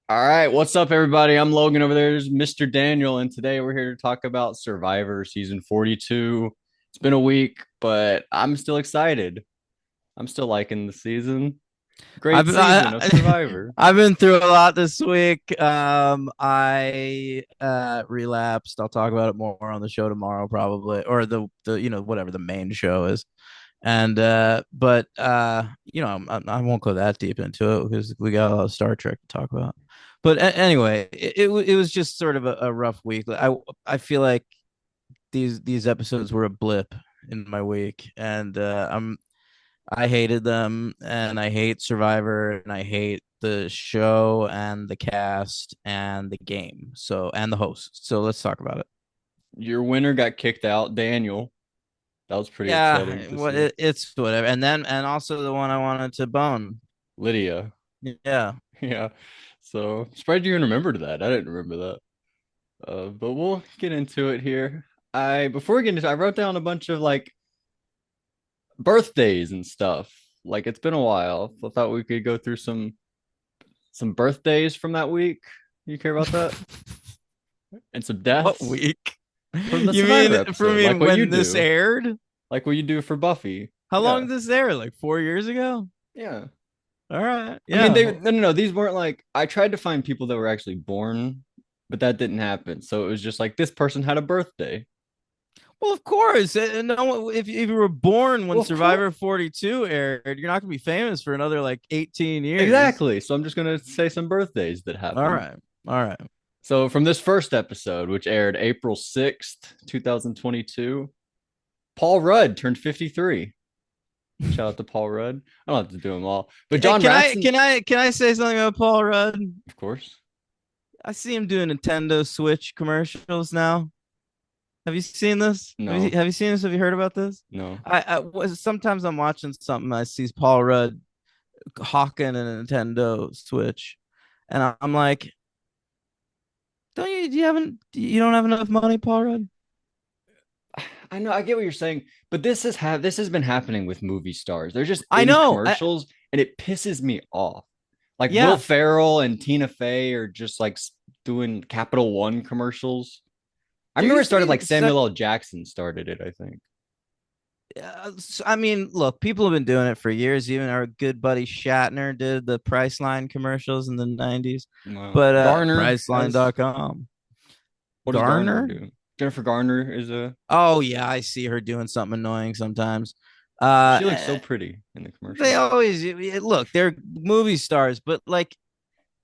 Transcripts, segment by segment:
All right, what's up, everybody? I'm Logan over there. There's Mr. Daniel, and today we're here to talk about Survivor season 42. It's been a week, but I'm still excited. I'm still liking the season. Great I've season of Survivor. I've been through a lot this week. I relapsed. I'll talk about it more on the show tomorrow, probably, or the whatever the main show is. And but I won't go that deep into it because we got a lot of Star Trek to talk about. But anyway, it was just sort of a rough week. I feel like these episodes were a blip in my week, and I hated them, and I hate Survivor, and I hate the show and the cast and the game. So and the host. So let's talk about it. Your winner got kicked out, Daniel. That was pretty exciting Yeah, to see. it's whatever. And also the one I wanted to bone. Lydia. Yeah. Yeah. So surprised you even remembered that. I didn't remember that. But we'll get into it here. I before we get into I wrote down a bunch of like birthdays and stuff. Like it's been a while. I thought we could go through some birthdays from that week. You care about that? And some What deaths week? from the You Survivor mean for episode, me like what you when this do, aired? like what you do for Buffy. How long Yeah, did this air? Like 4 years ago? yeah. All right. I mean, they Yeah. no. These weren't like I tried to find people that were actually born, but that didn't happen. So it was just like this person had a birthday. Well, of course. No, if you were born when Well, of course, Survivor 42 aired, you're not gonna be famous for another like 18 years. exactly. So I'm just gonna say some birthdays that All happened. right. All right. So from this first episode, which aired April 6th, 2022, Paul Rudd turned 53. Shout out to Paul Rudd. I don't have to do them all. But Hey, John can I Ratson, can I can I say something about Paul Rudd? of course. I see him doing Nintendo Switch commercials now. Have you seen this? No, Have you seen this? Have you heard about this? no. Sometimes I'm watching something. I see Paul Rudd hawking a Nintendo Switch, and I'm like, don't you? You don't have enough money, Paul Rudd? I know, I get what you're saying, but this has been happening with movie stars. They're just I in know. commercials and it pisses me off. Like Will Yeah, Ferrell and Tina Fey are just like doing Capital One commercials. I there remember it used to started be like such. Samuel L. Jackson started it, I think. I mean, look, people have been doing it for years. Even our good buddy Shatner did the Priceline commercials in the 90s. Wow. But Garner has Priceline.com. what does Garner Garner? do? Jennifer Garner is a Oh yeah, I see her doing something annoying sometimes. she looks so Uh pretty in the they commercial. always look, they're movie stars, but like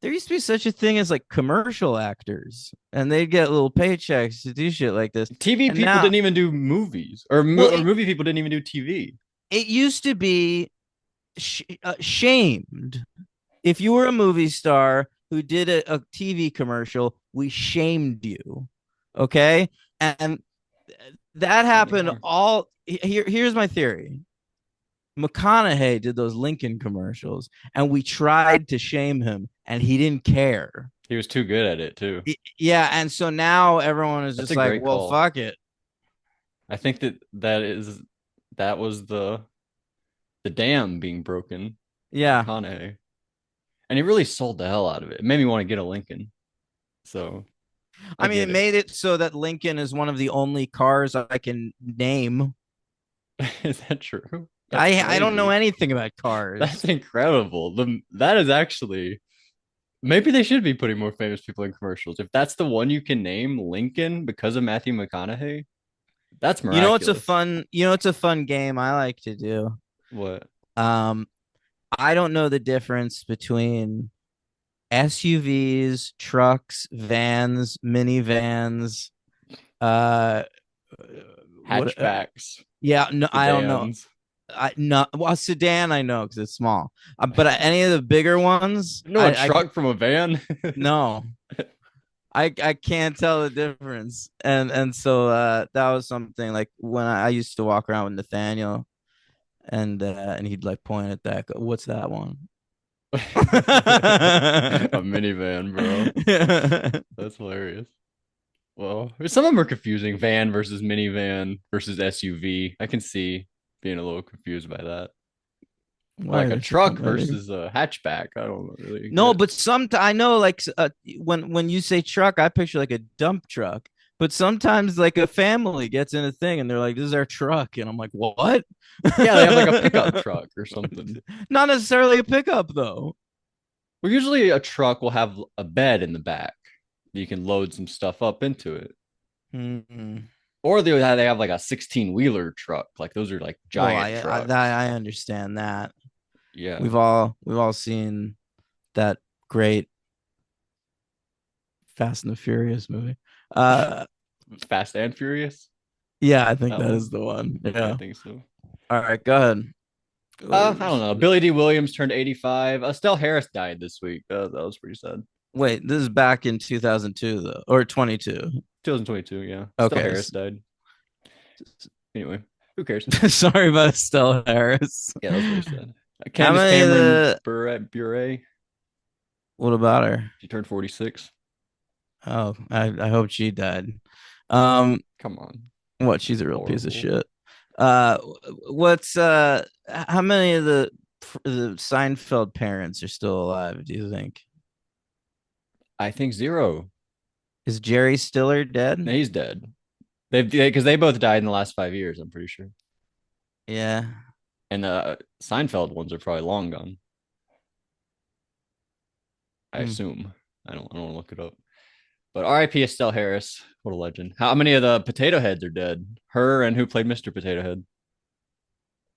there used to be such a thing as like commercial actors, and they'd get little paychecks to do shit like this. TV And people now, didn't even do movies, well, or movie people didn't even do TV. it used to be shamed if you were a movie star who did a TV commercial. We shamed you, okay? And that Not happened anymore. all. Here's my theory. McConaughey did those Lincoln commercials, and we tried to shame him, and he didn't care. He was too good at it too. Yeah, and so now everyone is That's just a like, great well, call. fuck it. I think that was the dam being broken for Yeah. McConaughey, and he really sold the hell out of it. It made me want to get a Lincoln. So I I mean, it get it. made it so that Lincoln is one of the only cars I can name. Is that true? That's I don't know crazy. anything about That's cars. incredible. That is actually maybe they should be putting more famous people in commercials. If that's the one you can name, Lincoln, because of Matthew McConaughey, that's miraculous. It's a fun game I like to do. What? Um, I don't know the difference between SUVs, trucks, vans, minivans, uh what Hatchbacks, yeah, no, I don't know. sedans. I no well sedan I know because it's small. But any of the bigger ones, You know a truck from a van? no. I can't tell the difference. And so that was something like when I used to walk around with Nathaniel, and he'd like point at that, go, what's that one? A minivan, bro. That's hilarious. Well, some of them are confusing. Van versus minivan versus SUV. I can see being a little confused by that. Why Like are a they truck complimenting? versus a hatchback. I don't really No, get. but I know like when you say truck, I picture like a dump truck. But sometimes like a family gets in a thing and they're like, "This is our truck," and I'm like, "What?" Yeah, they have like a pickup truck or something. Not necessarily a pickup though. Well, usually a truck will have a bed in the back. You can load some stuff up into it. Mm-hmm. Or they have like a 16 wheeler truck. Like those are like Well, giant trucks. I understand that. Yeah. We've all seen that great Fast and the Furious movie. Uh, Fast and Furious. yeah, I think That that is one. the one. Yeah, I Yeah. think so. All right, go ahead. I don't know. Billy D. Williams turned 85. Estelle Harris died this week. That was pretty sad. Wait, this is back in 2002 though, or 22. 2022, yeah. Estelle Okay. Harris died. Anyway, who cares? Sorry about Estelle Harris. Yeah, that was pretty sad. How Candace many of Cameron the Bure, what about her? she turned 46. Oh, I hope she died. Um, Come on. what? She's a real piece of Horrible. shit. Uh, what's how many of the Seinfeld parents are still alive, do you think? I think zero. Is Jerry Stiller dead? He's dead. Because they both died in the last 5 years, I'm pretty sure. Yeah. And the Seinfeld ones are probably long gone. I Hmm. assume. I don't want to look it up. But R.I.P. Estelle Harris. What a legend. How many of the Potato Heads are dead? Her and who played Mr. Potato Head?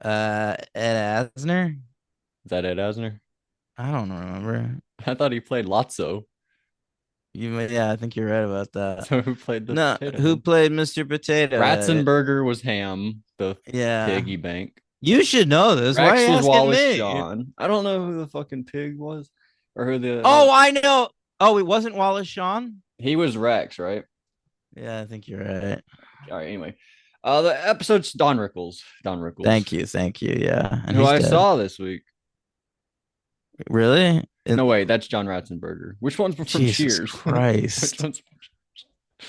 Ed Asner? Is that Ed Asner? I don't remember. I thought he played Lotso. Yeah, I think you're right about that. So who played the No, Potato who Head? played Mr. Potato Head? Ratzenberger was Ham, the Yeah. piggy bank. You should know this. Why are Rex you was asking Wallace me? Shawn. I don't know who the fucking pig was or who the Oh, I know. Oh, it wasn't Wallace Shawn? he was Rex, right? Yeah, I think you're right. All right, anyway. The episode's Don Rickles. Don Rickles. Thank you. Thank you. Yeah. And Who he's I dead. saw this week. Really? No, wait, that's John Ratzenberger. Which one's from Jesus Cheers? Which Christ. one's from Cheers?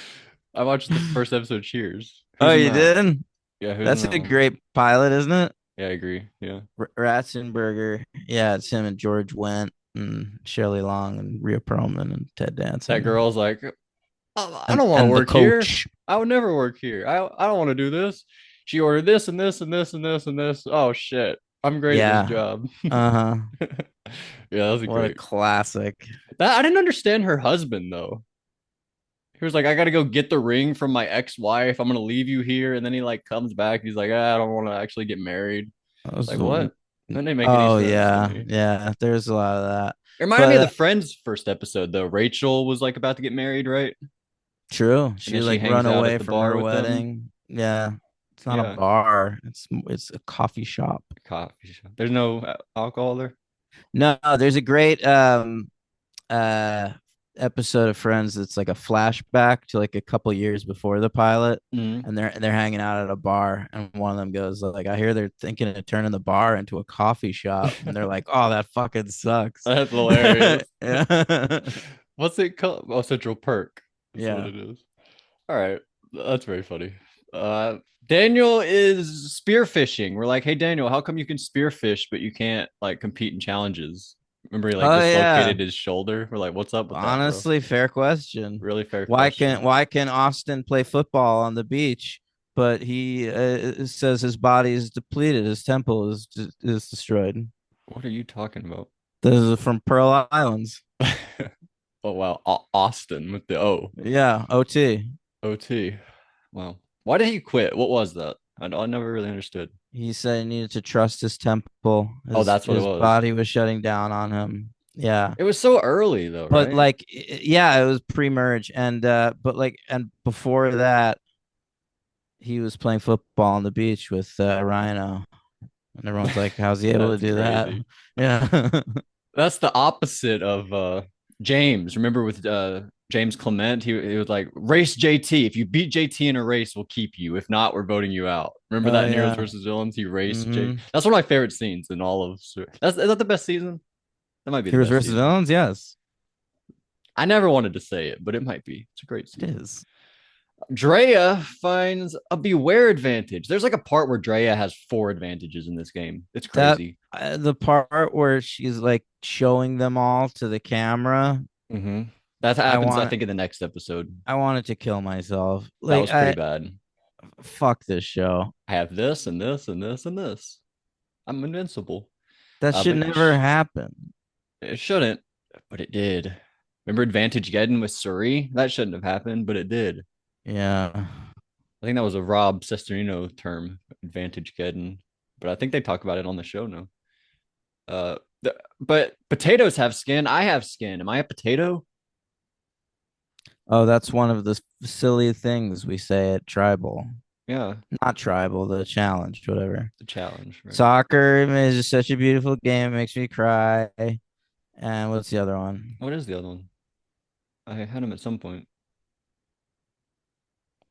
I watched the first episode of Cheers. Oh, Who's in you that? did? Yeah, who's in That's that a one? great pilot, isn't it? Yeah, I agree. Yeah. Ratzenberger. Yeah, it's him and George Wendt and Shelley Long and Rhea Perlman and Ted That Danson girl's like, I and don't want to and the work here. coach. I would never work here. I don't want to do this. She ordered this and this and this and this and this. Oh shit. I'm great at this Yeah. job. Uh-huh. Yeah, that was a What a great. classic. I didn't understand her husband though. He was like, I gotta go get the ring from my ex-wife. I'm gonna leave you here. And then he like comes back. He's like, I don't want to actually get married. That was Like, what? That didn't make any Oh sense to yeah. me. Yeah, there's a lot of that. It reminded me of But the Friends first episode though. Rachel was like about to get married, right? true. And She then she like hangs run out at away the from bar her with them. wedding. Yeah. It's not a Yeah. bar. It's a coffee shop. Coffee shop. There's no alcohol there. No, there's a great uh episode of Friends that's like a flashback to like a couple years before the pilot, Mm-hmm. and they're hanging out at a bar, and one of them goes like, "I hear they're thinking of turning the bar into a coffee shop," and they're like, "Oh, that fucking sucks." That's hilarious. Yeah. What's it called? Oh, Central Perk. That's what Yeah. it is. All right. That's very funny. Uh Daniel is spearfishing. We're like, hey Daniel, how come you can spearfish but you can't like compete in challenges? Remember he like Oh yeah. dislocated his shoulder? We're like, what's up with that, bro? Honestly, fair question. Really fair question. Why can Austin play football on the beach, but he says his body is depleted, his temple is destroyed? What are you talking about? This is from Pearl Islands. Oh wow, Austin with the Yeah, OT. OT. Wow. Why did he quit? What was that? I never really understood. He said he needed to trust his temple. Oh, that's what it His was. body was shutting down on him. Yeah. It was so early though, But right? like yeah, it was pre-merge and but like and before that he was playing football on the beach with Rhino. And everyone's like, how's he able to That's do that? crazy. Yeah. That's the opposite of James. Remember with James Clement, he was like, race JT. If you beat JT in a race, we'll keep you. If not, we're voting you out. Remember Oh that in Heroes yeah. versus Villains? He raced JT. Mm-hmm. That's one of my favorite scenes in all of that's is that the best season? That might be the Heroes best versus season. Villains, yes. I never wanted to say it, but it might be. It's a great It season. is. Drea finds a beware advantage. There's like a part where Drea has four advantages in this game. It's That crazy. the part where she's like showing them all to the camera. Mm-hmm. That I happens, I want think, in the next episode. I wanted to kill myself. That Like was pretty I bad. fuck this show. I have this and this and this and this. I'm invincible. That should But never happen. it shouldn't, but it did. Remember Advantage Geddon with Suri? That shouldn't have happened, but it did. Yeah. I think that was a Rob Cesternino term, Advantage Geddon. But I think they talk about it on the show now. But potatoes have skin. I have skin. Am I a potato? Oh, that's one of the silly things we say at tribal. Yeah, Not tribal, the challenge, whatever. the challenge, right? Soccer is just such a beautiful game. It makes me cry. And what's the other one? What is the other one? I had him at some point.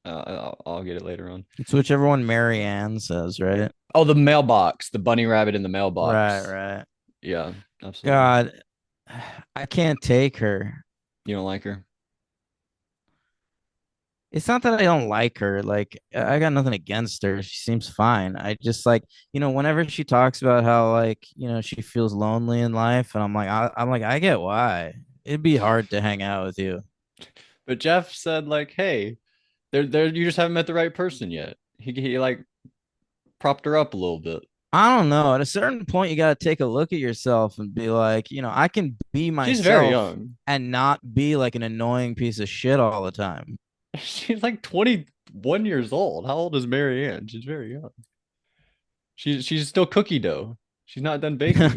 I'll get it later on. It's whichever one Marianne says, right? Oh, the mailbox, the bunny rabbit in the Right, mailbox. right. Yeah, absolutely. God, I can't take her. You don't like her? It's not that I don't like her. Like I got nothing against her. She seems fine. I just like, whenever she talks about how like, she feels lonely in life, and I'm like, I get why. It'd be hard to hang out with you. But Jeff said like, "Hey, there, you just haven't met the right person yet." He like propped her up a little bit. I don't know. At a certain point, you got to take a look at yourself and be like, I can be She's very myself young. and not be like an annoying piece of shit all the time. She's like 21 years old. How old is Marianne? She's very young. She's still cookie dough. She's not done baking.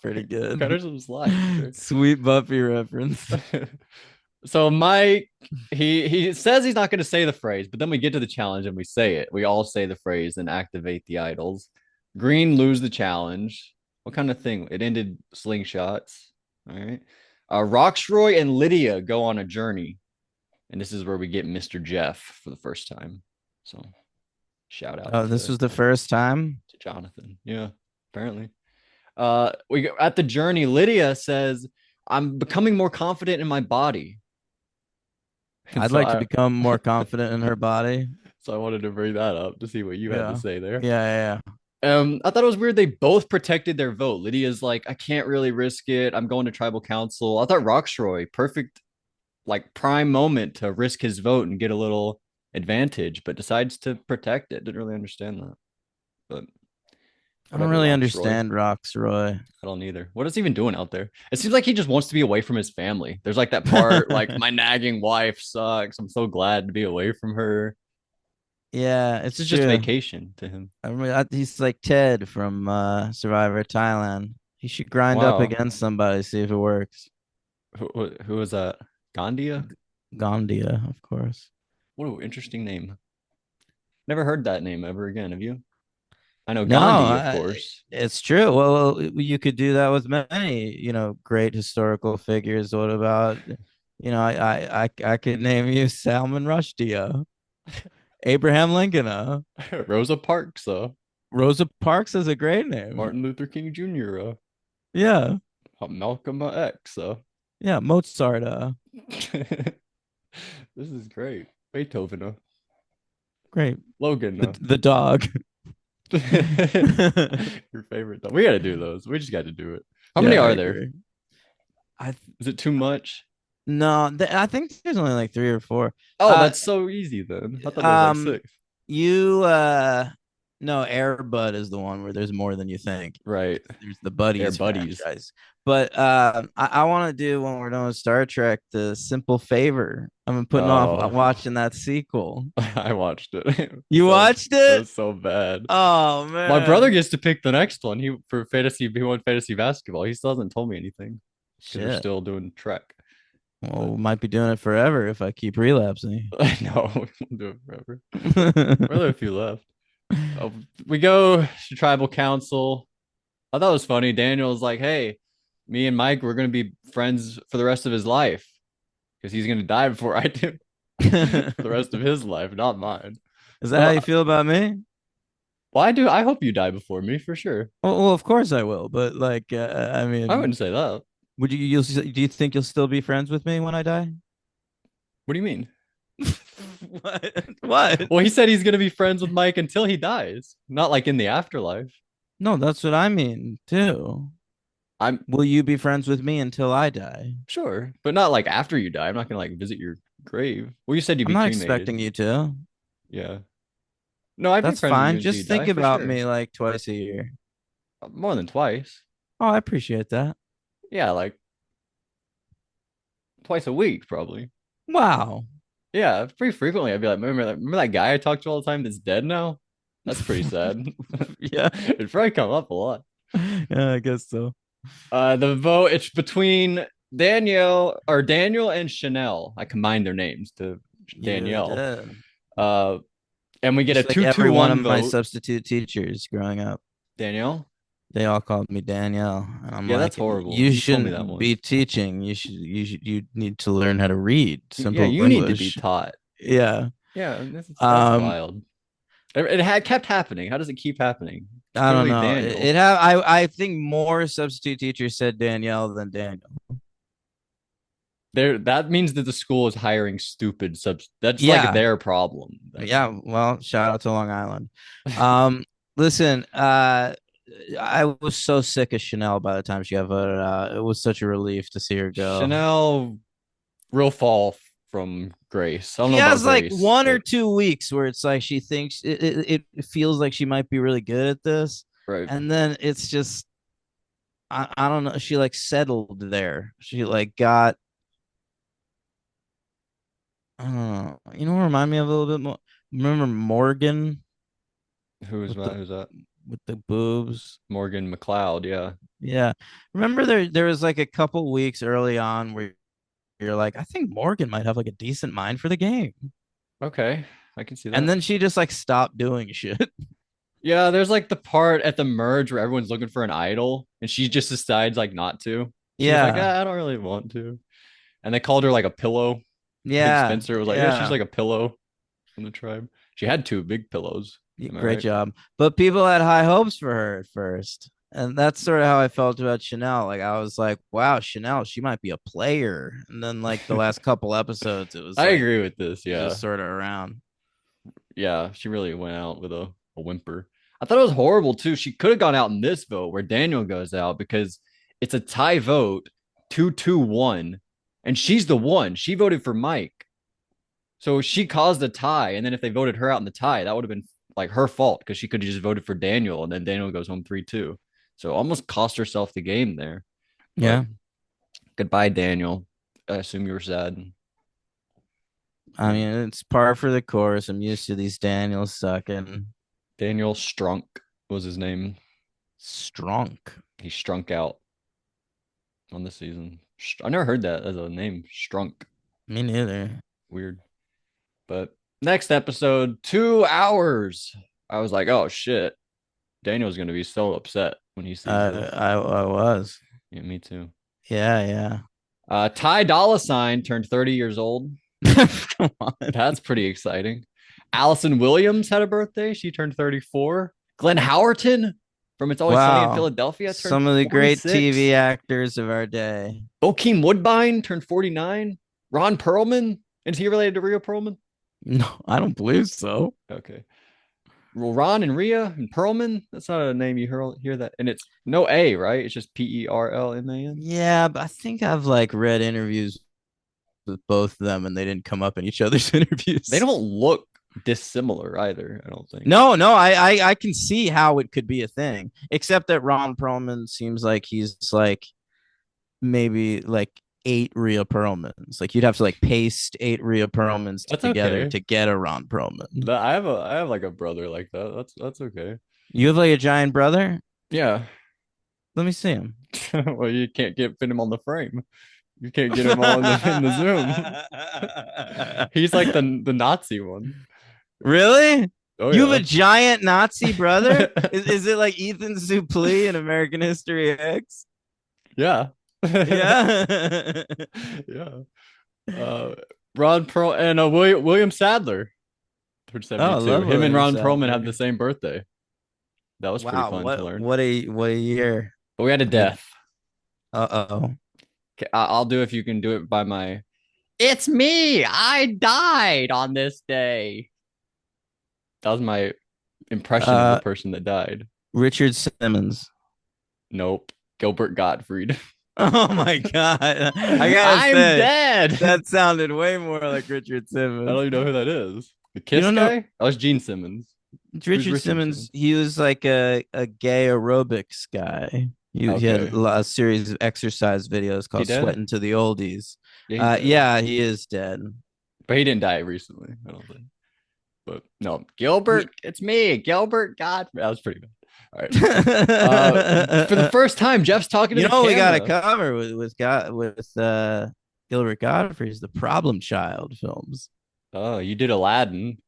Pretty Cut her good. some slack. Sweet Buffy reference. So Mike, he says he's not going to say the phrase, but then we get to the challenge and we say it. We all say the phrase and activate the idols. Green lose the challenge. What kind of thing? It ended slingshots. All right. Roxroy and Lydia go on a journey, and this is where we get Mr. Jeff for the first time. So shout out Oh, this was the first time. to Jonathan. Yeah, apparently. We go at the journey. Lydia says, "I'm becoming more confident in my body." And I'd so like to I, become more confident in her body. so I wanted to bring that up to see what you had to Yeah. say there. Yeah, yeah. I thought it was weird they both protected their vote. Lydia's like, I can't really risk it. I'm going to tribal council. I thought Roxroy, perfect, like prime moment to risk his vote and get a little advantage, but decides to protect it. Didn't really understand that. But I don't whatever, really Roxroy. understand Roxroy. I don't either. What is he even doing out there? It seems like he just wants to be away from his family. There's like that part, like my nagging wife sucks. I'm so glad to be away from her. Yeah, This it's is just true. vacation to him. He's like Ted from Survivor Thailand. He should grind up Wow. against somebody, see if it works. Who was that? Gandia? Gandia, of course. What an interesting name. Never heard that name ever again. Have you? I know No, Gandhi, of course. it's true. Well, you could do that with many, great historical figures. What about, I could name you Salman Rushdie, Abraham Lincoln. Rosa Parks, Rosa Parks is a great name. Martin Luther King Jr., Yeah, Malcolm X. yeah. Mozart. This is great. Beethoven, Great. Logan. The dog. Your favorite dog. We got to do those. We just got to do it. How Yeah, many I are there? agree. I Is it too much? No, I think there's only like three or four. Oh, Uh, that's so easy then. I thought there was like um, six. you no, Air Bud is the one where there's more than you think. Right. There's the Air Buddies buddies. franchise. But I want to do when we're doing Star Trek the Simple Favor. I've been putting off Oh, watching that sequel. I watched it. You watched it? was so bad. Oh My brother man. gets to pick the next one. He won fantasy basketball. He still hasn't told me anything because we're Shit. still doing Trek. Well, we might be doing it forever if I keep relapsing. I know we won't do it forever. We're only a few left. Oh, we go to tribal council. I thought it was funny. Daniel was like, "Hey, me and Mike, we're gonna be friends for the rest of his life because he's gonna die before I do for the rest of his life, not mine." Is that how you Well, feel about me? well, I do. I hope you die before me for sure. Well, of course I will. But like, I I mean, wouldn't say that. do you think you'll still be friends with me when I die? What do you mean? What? What? Well, he said he's gonna be friends with Mike until he dies, not like in the afterlife. No, that's what I mean too. I'm Will you be friends with me until I die? sure, but not like after you die. I'm not gonna like visit your grave. Well, you said you'd I'm be not cremated. expecting you to. Yeah. No, I'd be That's friends with you fine. until you Just think die for about sure. me like twice a year. More than twice. Oh, I appreciate that. Yeah, like twice a week, probably. Wow. Yeah, pretty frequently. I'd be like, remember that guy I talked to all the time that's dead now? That's pretty sad. Yeah. It'd probably come up a lot. Yeah, I guess so. The vote, it's between Daniel and Chanel. I combined their names to You Danielle. did. Uh, and we get a Just like two two every one one of my vote. substitute teachers growing up. Danielle? They all called me Danielle. And I'm Yeah, that's like, horrible. you You told me that shouldn't be once. teaching. You need to learn how to read Yeah, simple you need to be English. taught. Yeah. Yeah, that's Um, wild. It had kept happening. How does it keep happening? It's I don't clearly know. Daniel. I think more substitute teachers said Danielle than Daniel. That means that the school is hiring stupid subs. That's like Yeah. their problem. Yeah. Well, shout out to Long Island. Listen, I was so sick of Chanel by the time she got voted out. It was such a relief to see her go. Chanel real fall from grace. I don't She know about has like grace, 1 or 2 weeks where it's like she thinks it feels like she might be really good at this. right. And then it's just I don't know. She like settled there. She like got I don't know. You know what remind me of a little bit more? Remember Morgan Who is with that? Who's that? the boobs? Morgan McLeod. Yeah. Yeah. Remember there was like a couple weeks early on where you're like, I think Morgan might have like a decent mind for the game. Okay. I can see And that. then she just like stopped doing shit. Yeah, there's like the part at the merge where everyone's looking for an idol and she just decides like not to. She was like, Yeah. ah, I don't really want to. And they called her like a pillow. I think Yeah. Spencer was like, yeah, she's Yeah. like a pillow from the tribe. She had two big pillows. Am I Great right? job. But people had high hopes for her at first. And that's sort of how I felt about Chanel. Like I was like, wow, Chanel, she might be a player. And then like the last couple episodes, it was I like agree with this. she's Yeah. just sort of around. Yeah. She really went out with a whimper. I thought it was horrible too. She could have gone out in this vote where Daniel goes out because it's a tie vote, 2-2-1. And she's the one. She voted for Mike. So she caused a tie. And then if they voted her out in the tie, that would have been like her fault because she could have just voted for Daniel and then Daniel goes home 3-2. So almost cost herself the game there. But Yeah. goodbye, Daniel. I assume you were sad. I mean, it's par for the course. I'm used to these Daniels sucking. Daniel Strunk was his name. Strunk. He strunk out on the season. I never heard that as a name. Strunk. Me neither. Weird. But next episode, 2 hours. I was like, oh shit. Daniel's gonna be so upset when he sees this. I was. Yeah, me too. Yeah, Ty Dolla Sign turned 30 years old. yeah. Come on. That's pretty exciting. Allison Williams had a birthday. She turned 34. Glenn Howerton from It's Always Sunny in Wow. Philadelphia turned Some of the great 46. TV actors of our day. Bokeem Woodbine turned 49. Ron Perlman. Is he related to Rhea Perlman? No, I don't believe so. Okay. Well, Ron and Rhea and Perlman, that's not a name you hear that. And it's no A, right? It's just Perlman. Yeah, but I think I've like read interviews with both of them and they didn't come up in each other's interviews. They don't look dissimilar either, I don't think. No, I can see how it could be a thing, except that Ron Perlman seems like he's like maybe like 8 Rhea Perlmans. Like you'd have to like paste 8 Rhea Perlmans That's together okay. to get a Ron Perlman. I have like a brother like that. That's okay. You have like a giant brother? Yeah. Let me see him. Well, you can't fit him on the frame. You can't get him all in the Zoom. He's like the Nazi one. Really? Oh You yeah. have a giant Nazi brother? Is it like Ethan Suplee in American History X? Yeah. Yeah. Yeah. Ron Perl and William Sadler turned Oh, I 72. love Him and William Ron Sadler. Perlman have the same birthday. That was pretty Wow, fun to learn. what a year. But we had a death. Uh-oh. Okay, I'll do if you can do it by my It's me. I died on this day. That was my impression of the Uh, person that died. Richard Simmons. Nope. Gilbert Gottfried. Oh my God. I gotta I'm say, dead. that sounded way more like Richard I don't Simmons. even know who that is. The You Kiss don't know guy? That was Gene Simmons. Who's Richard Richard Simmons? Simmons? He was like a gay aerobics guy. He had Okay. a series of exercise videos He called dead? "Sweating to the Oldies." Yeah, he's dead. Yeah, he is dead. But he didn't die recently, I don't think. But no, He, Gilbert, it's me, Gilbert Gottfried. That was pretty bad. All right. For the first time, Jeff's talking to you the know, we got to camera. cover with Gilbert Gottfried's The Problem Child films. Oh, you did Aladdin,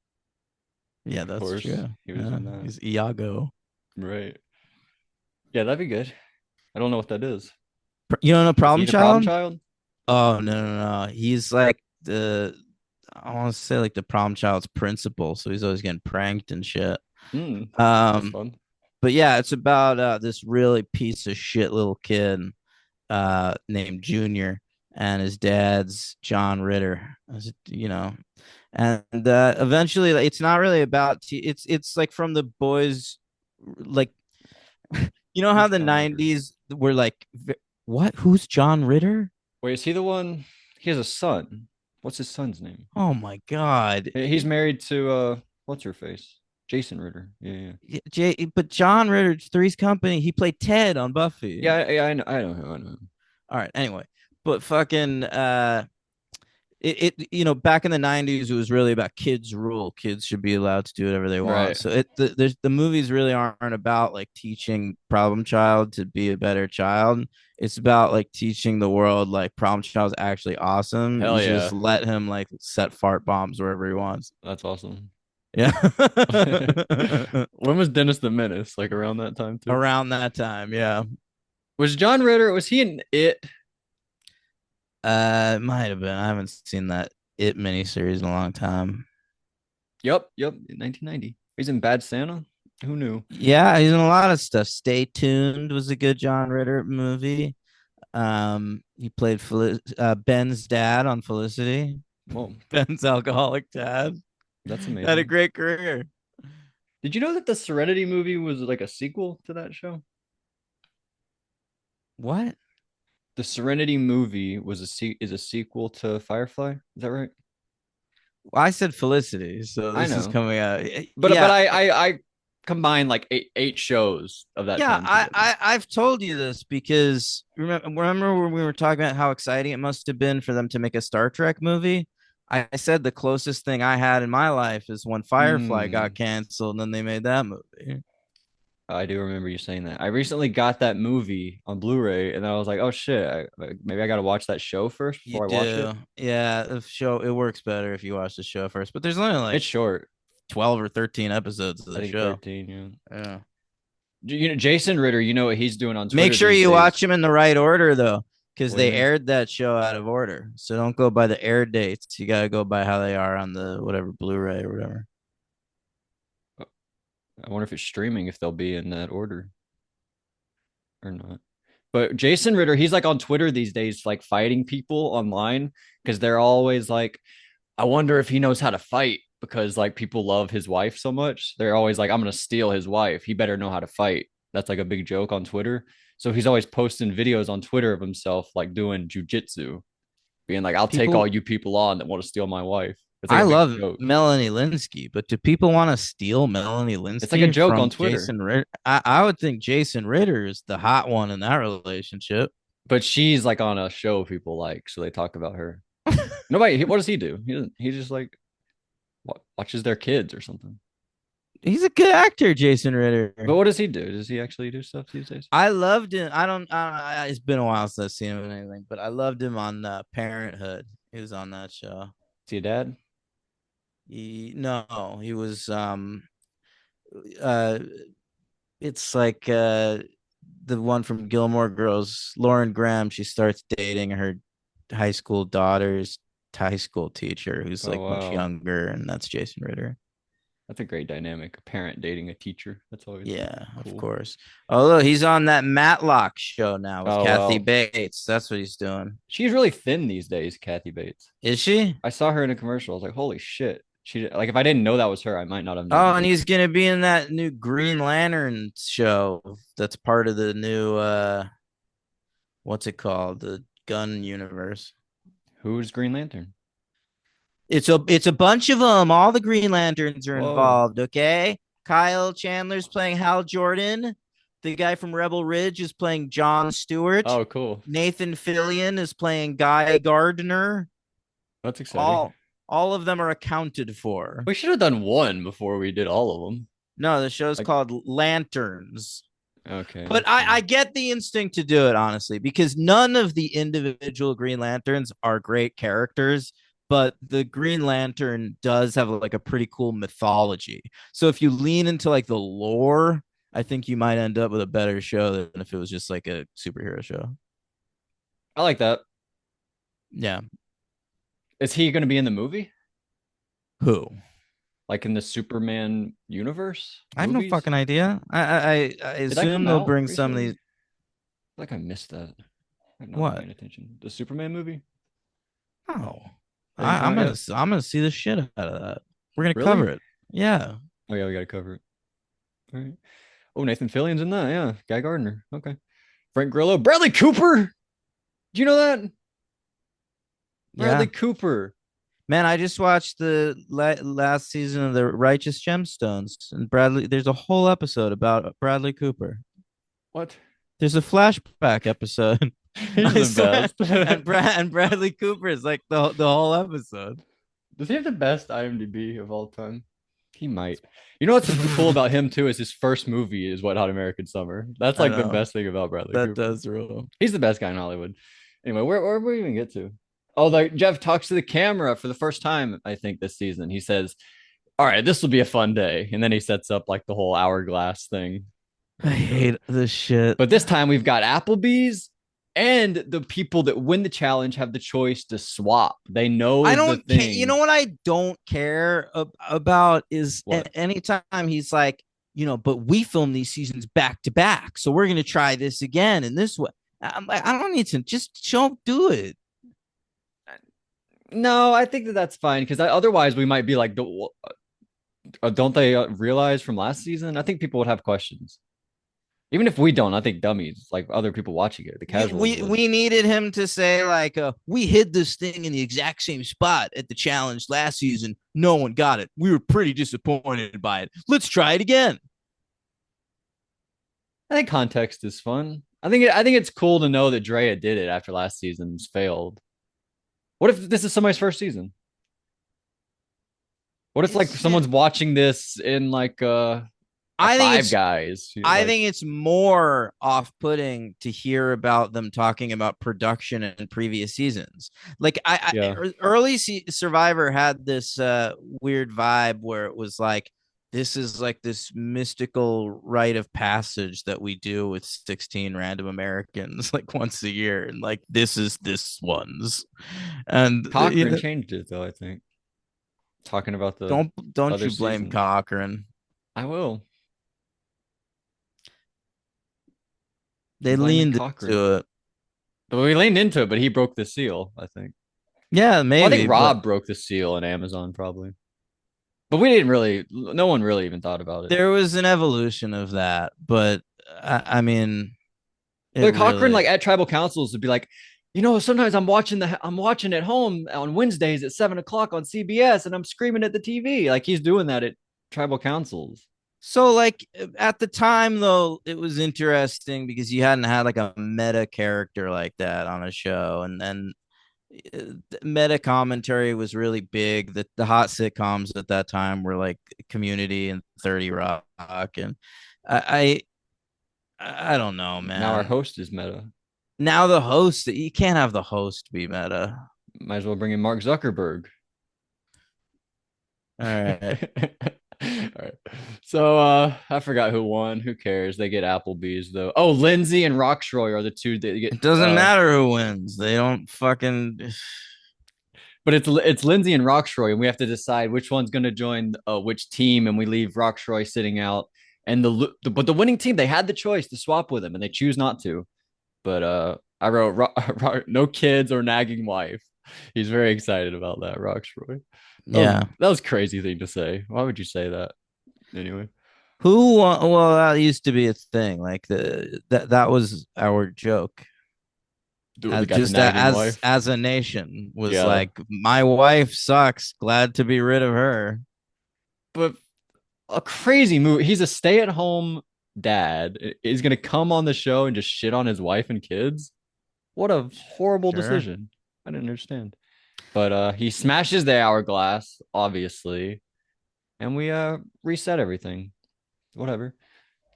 Yeah, of that's course. true. He was in that. He's Iago. Right. Yeah, that'd be good. I don't know what that is. You don't know Is Problem he the problem Child? child? Oh no. He's like the I want to say like the problem child's principal, so he's always getting pranked and shit. Hmm. That's Um, fun. but yeah, it's about this really piece of shit little kid named Junior, and his dad's John Ritter. You know, and eventually it's not really about it's like from the boys, like you know how Who's the John Ritter? 90s were like, what, who's John Ritter? Wait, is he the one? He has a son. What's his son's name? Oh my god. He's married to what's her face? Jason Ritter. Yeah, yeah. But John Ritter, Three's Company, he played Ted on Buffy. Yeah, I know him. I know him. All right, anyway, but fucking back in the 90s it was really about kids rule. Kids should be allowed to do whatever they want. Right. So the movies really aren't about like teaching problem child to be a better child. It's about like teaching the world like problem child's actually awesome. You Hell should just yeah. let him like set fart bombs wherever he wants. That's awesome. Yeah. When was Dennis the Menace? Like around that time too? Around that time, yeah. Was John Ritter, was he in it? It might have been. I haven't seen that It miniseries in a long time. Yep, 1990. He's in Bad Santa. Who knew? Yeah, he's in a lot of stuff. Stay Tuned was a good John Ritter movie. He played Ben's dad on Felicity. Well, Ben's alcoholic dad. that's Had a amazing. great career. Did you know that the Serenity movie was like a sequel to that show? What? The Serenity movie is a sequel to Firefly. Is that right? Well, I said Felicity, so I this is know, coming out. but Yeah, I combined like eight shows of that yeah. time I, together. I I've told you this because remember when we were talking about how exciting it must have been for them to make a Star Trek movie. I said the closest thing I had in my life is when Firefly got Hmm. canceled, and then they made that movie. I do remember you saying that. I recently got that movie on Blu-ray, and I was like, "Oh shit! Maybe I got to watch that show first You before I watch it." do. Yeah, the show it works better if you watch the show first. But there's only like It's short. 12 or 13 episodes of I the think show. 13. Yeah. Yeah. You know, Jason Ritter. You know what he's doing on Make Twitter sure these you watch days? them in the right order though, because What do you they mean? aired that show out of order. So don't go by the air dates. You gotta go by how they are on the whatever Blu-ray or whatever. I wonder if it's streaming, if they'll be in that order or not. But Jason Ritter, he's like on Twitter these days, like fighting people online because they're always like, I wonder if he knows how to fight because like people love his wife so much. They're always like, I'm gonna steal his wife. He better know how to fight. That's like a big joke on Twitter. So he's always posting videos on Twitter of himself like doing jujitsu, being like, I'll take all People you people on that want to steal my wife. It's like I a big love joke. Melanie Linsky, but do people want to steal Melanie It's like a Linsky joke on from Twitter. Jason Ritter? I would think Jason Ritter is the hot one in that relationship. But she's like on a show people like, so they talk about her. Nobody, what does he do? He doesn't, he just like watches their kids or something. He's a good actor, Jason But Ritter. what does he do? Does he actually do stuff these days? I loved him. It's been a while since I've seen him in anything, but I loved him on Parenthood. He was on that show. Is he a dad? He was uh it's like the one from Gilmore Girls, Lauren Graham. She starts dating her high school daughter's high school teacher who's Oh like much wow. younger, and that's Jason Ritter. That's a great dynamic. A parent dating a teacher. That's always Yeah, of cool. course. Oh, look, he's on that Matlock show now with Oh Kathy well, Bates. That's what he's doing. she's really thin these days, Kathy Bates. Is she? I saw her in a commercial. I was like, holy shit. She like if I didn't know that was her, I might not have Oh, and noticed. he's gonna be in that new Green Lantern show. That's part of the new what's it called? The Gun universe. Who's Green Lantern? It's a bunch of them. All the Green Lanterns are Whoa. involved. Okay, Kyle Chandler's playing Hal Jordan. The guy from Rebel Ridge is playing John Stewart. Oh, cool. Nathan Fillion is playing Guy Gardner. That's exciting. All of them are accounted for. We should have done one before we did all of them. No, the show's Like, called Lanterns. okay, But that's I fine. get the instinct to do it, honestly, because none of the individual Green Lanterns are great characters, but the Green Lantern does have like a pretty cool mythology. So if you lean into like the lore, I think you might end up with a better show than if it was just like a superhero show. I like that. Yeah. Is he going to be in the movie? Who? Like in the Superman universe I have no movies? fucking idea. I Did that assume come they'll out bring some of recently? these. Like I missed that. I've not been What? paying attention. The Superman movie? Oh, That didn't come out yet. I'm gonna see the shit out of that. We're gonna cover Really? it. Yeah. Oh yeah, we gotta cover it. All right. Oh, Nathan Fillion's in that. Yeah, Guy Gardner. Okay. Frank Grillo, Bradley Cooper. Do you know that? Bradley Yeah. Cooper. Man, I just watched the last season of the Righteous Gemstones, and Bradley. There's a whole episode about Bradley Cooper. What? There's a flashback episode. He's I the swear, best. and Bradley Cooper is like the whole episode. Does he have the best IMDb of all time? He might. You know what's cool about him too is his first movie is Wet Hot American Summer. That's I like the know best thing about Bradley that Cooper. does rule. He's the best guy in Hollywood. Anyway, where we even get to? Oh, like Jeff talks to the camera for the first time, I think, this season. He says, all right, this will be a fun day. And then he sets up like the whole hourglass thing. I hate this shit. But this time we've got Applebee's and the people that win the challenge have the choice to swap. They know I the don't care. You know thing. what I don't care about is What? anytime he's like, but we film these seasons back to back, so we're gonna try this again in this way. I'm like, I don't need to just show do it. No, I think that that's fine because otherwise we might be like, don't they realize from last season? I think people would have questions. Even if we don't, I think dummies, like other people watching it, the casuals We would. we needed him to say like, we hid this thing in the exact same spot at the challenge last season. No one got it. We were pretty disappointed by it. Let's try it again. I think context is fun. I think it's cool to know that Drea did it after last season's failed. What if this is somebody's first season? What if like It's someone's watching this in like a I think Five it's Guys? I Like, think it's more off-putting to hear about them talking about production in previous seasons. Like yeah, early Survivor had this weird vibe where it was like this is like this mystical rite of passage that we do with 16 random Americans like once a year, and like this is this one's, and Cochran changed it though. I think talking about the don't other you blame seasons. Cochran? I will. They I'm blaming leaned Cochran. into it. But we leaned into it, but he broke the seal. I think. Yeah, Well, I maybe, think but Rob broke the seal in Amazon probably. But we didn't really. No one really even thought about it. there was an evolution of that. But I mean, it Like Cochran, really. like at tribal councils, would be like, sometimes I'm watching at home on Wednesdays at 7 o'clock on CBS, and I'm screaming at the TV. Like he's doing that at tribal councils. So like at the time though, it was interesting because you hadn't had like a meta character like that on a show, and then meta commentary was really big. The hot sitcoms at that time were like Community and 30 Rock, and I I don't know, Now our man. host is Meta. Now the host, you can't have the host be meta. Might as well bring in Mark Zuckerberg. All right. All right. So I forgot who won. Who cares? They get Applebee's though. Oh, Lindsay and Roxroy are the two that get It doesn't matter who wins. They don't fucking. but it's Lindsay and Roxroy, and we have to decide which one's going to join which team, and we leave Roxroy sitting out. And but the winning team, they had the choice to swap with him, and they choose not to. But I wrote no kids or nagging wife. He's very excited about that, Roxroy. Yeah. That was a crazy thing to say. Why would you say that anyway? Well, that used to be a thing. Like that was our joke. Do we As got the just nagging wife? as a nation was Yeah, like, my wife sucks. Glad to be rid of her. but a crazy move. He's a stay-at-home dad. He's gonna come on the show and just shit on his wife and kids. What a horrible Sure. decision. I didn't understand. But he smashes the hourglass, obviously, and we reset everything. Whatever.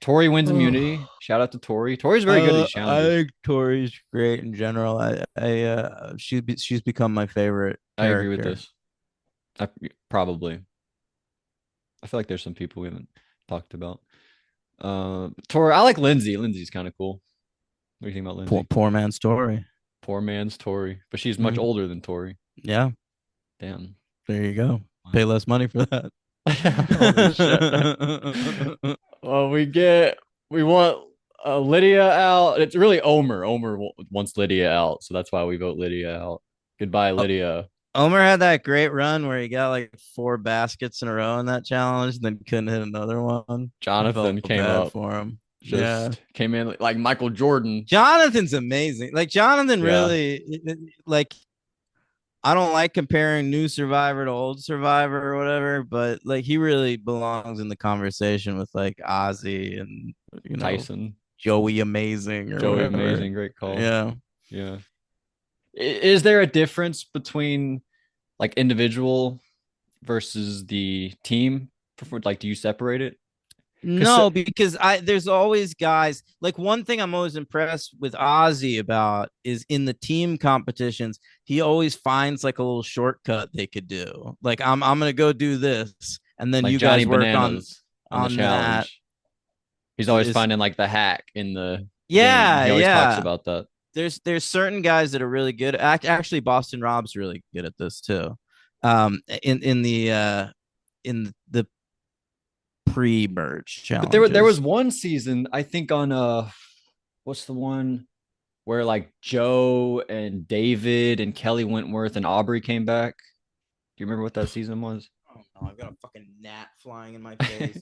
Tori wins immunity. Shout out to Tori. Tori's very good at these I challenges. think Tori's great in general. She's become my favorite I agree with character. this. I probably. I feel like there's some people we haven't talked about. Tori, I like Lindsay. Lindsay's kind of cool. What do you think about Lindsay? Poor man's Tori. Poor man's Tori, but she's much Mhm. older than Tori. Yeah, Damn. there you go. Wow. Pay less money for that. Holy shit. Well, we want Lydia out. It's really Omer. Omer wants Lydia out, so that's why we vote Lydia out. Goodbye, Lydia. Omer had that great run where he got like 4 baskets in a row in that challenge, and then couldn't hit another one. I felt Jonathan came bad up, for him. Yeah. just came in like Michael Jordan. Jonathan's amazing. Like Jonathan Yeah, really like I don't like comparing new Survivor to old Survivor or whatever, but like he really belongs in the conversation with like Ozzy and Tyson, Joey Amazing or Joey, whatever. amazing, great call. Yeah. Yeah, is there a difference between like individual versus the team? Like, do you separate it? Because No, because I there's always guys like one thing I'm always impressed with Ozzy about is in the team competitions, he always finds like a little shortcut they could do. Like I'm gonna go do this, and then like you Johnny guys work Bananas on the that. challenge. He's always Is finding like the hack in the game. yeah, He always talks yeah. about that. There's certain guys that are really good. Actually, Boston Rob's really good at this too. In the pre-merge But there was challenges. one season, I think on what's the one where like Joe and David and Kelly Wentworth and Aubrey came back? Do you remember what that season was? Oh no, I've got a fucking gnat flying in my face.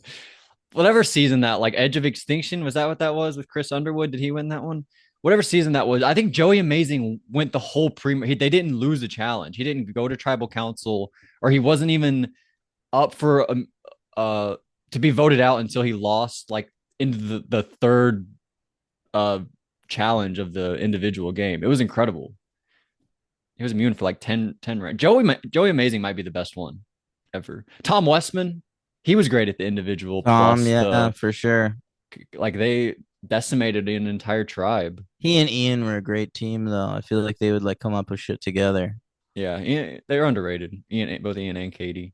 Whatever season that, like Edge of Extinction, was that what that was with Chris Underwood? Did he win that one? Whatever season that was, I think Joey Amazing went the whole they didn't lose the challenge. He didn't go to tribal council, or he wasn't even up for uh to be voted out until he lost like into the third uh challenge of the individual game. It was incredible. He was immune for like 10 rounds. Joey Amazing might be the best one ever. Tom Westman, he was great at the individual plus Yeah, the for sure. like they decimated an entire tribe. He and Ian were a great team, though. I feel like they would like come up with shit together. Yeah, they're underrated. Both Ian and Katie.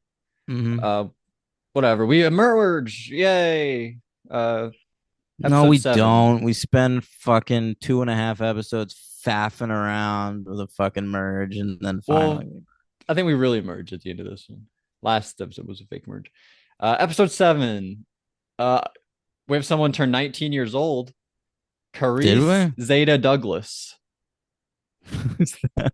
Mm-hmm. Uh, whatever. We emerge. Yay. No, Episode we 7. don't. We spend fucking 2.5 episodes faffing around with a fucking merge, and then Well, finally, I think we really merged at the end of this one. Last episode was a fake merge. Episode 7. Uh, we have someone turn 19 years old. did Carice we? Zeta Douglas. Is that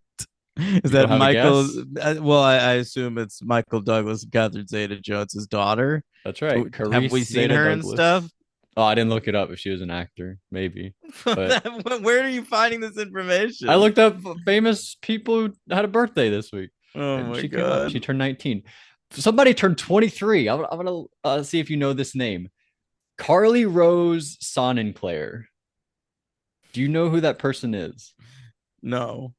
is You that don't have a Michael? guess? Well, I assume it's Michael Douglas and Catherine Zeta-Jones's daughter. That's right. Have Carice we seen Zeta her and stuff? Douglas. Oh, I didn't look it up if she was an actor. Maybe. But Where are you finding this I information? looked up famous people who had a birthday this week, Oh and my she came up. god. She turned 19. Somebody turned 23. I'm gonna see if you know this name. Carly Rose Sonnenclair. Do you know who that person is? No.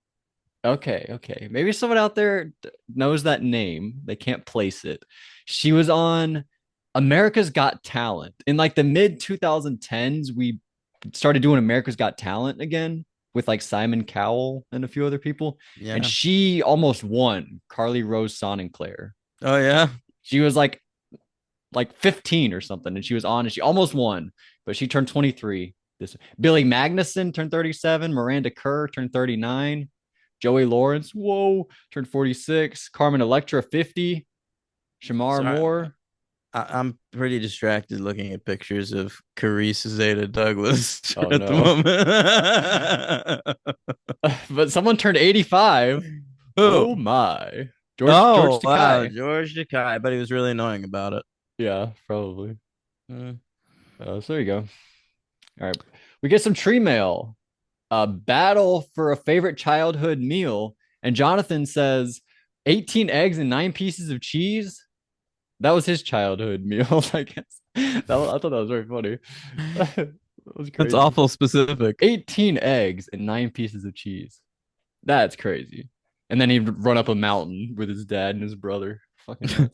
Okay, okay. Maybe someone out there knows that name. They can't place it. She was on America's Got Talent. In like the mid 2010s, we started doing America's Got Talent again with like Simon Cowell and a few other people. And Yeah. she almost won, Carly Rose Sonnenclair. Oh yeah. She was like 15 or something, and she was on and she almost won, but she turned 23. This Billy Magnuson turned 37, Miranda Kerr turned 39. Joey Lawrence, whoa, turned 46. Carmen Electra, 50. Shamar Sorry, Moore. I'm pretty distracted looking at pictures of Carice Zeta Douglas Oh at the no. moment. But someone turned 85. Oh, Oh my. George oh wow, Takai. George Takai, but he was really annoying about it. Yeah, probably. Mm. So there you go. All right. We get some tree mail. A battle for a favorite childhood meal. And Jonathan says 18 eggs and 9 pieces of cheese. That was his childhood meal, I guess. I thought that was very funny. That was That's crazy. awful specific. 18 eggs and 9 pieces of cheese. That's crazy. And then he'd run up a mountain with his dad and his brother. Fucking